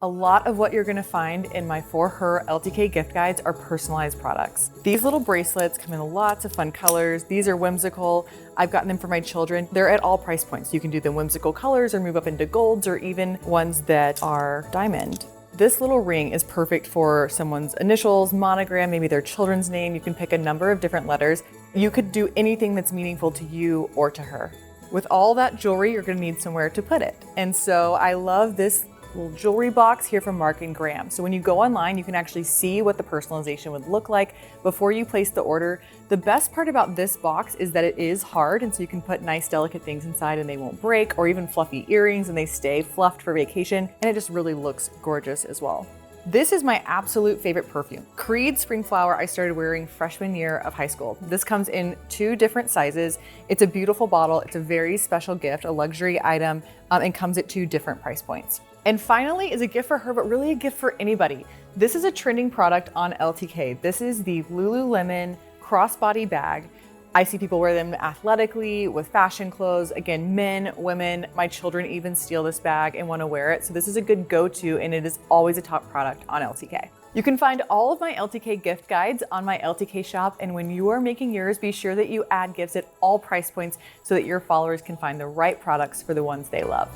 A lot of what you're gonna find in my For Her LTK gift guides are personalized products. These little bracelets come in lots of fun colors. These are whimsical. I've gotten them for my children. They're at all price points. You can do them whimsical colors or move up into golds or even ones that are diamond. This little ring is perfect for someone's initials, monogram, maybe their children's name. You can pick a number of different letters. You could do anything that's meaningful to you or to her. With all that jewelry, you're gonna need somewhere to put it. And so I love this little jewelry box here from Mark and Graham. So when you go online, you can actually see what the personalization would look like before you place the order. The best part about this box is that it is hard, and so you can put nice, delicate things inside and they won't break, or even fluffy earrings and they stay fluffed for vacation, and it just really looks gorgeous as well. This is my absolute favorite perfume. Creed Spring Flower I started wearing freshman year of high school. This comes in 2 different sizes. It's a beautiful bottle. It's a very special gift, a luxury item, and comes at 2 different price points. And finally is a gift for her, but really a gift for anybody. This is a trending product on LTK. This is the Lululemon crossbody bag. I see people wear them athletically with fashion clothes. Again, men, women, my children even steal this bag and want to wear it. So this is a good go-to, and it is always a top product on LTK. You can find all of my LTK gift guides on my LTK shop. And when you are making yours, be sure that you add gifts at all price points so that your followers can find the right products for the ones they love.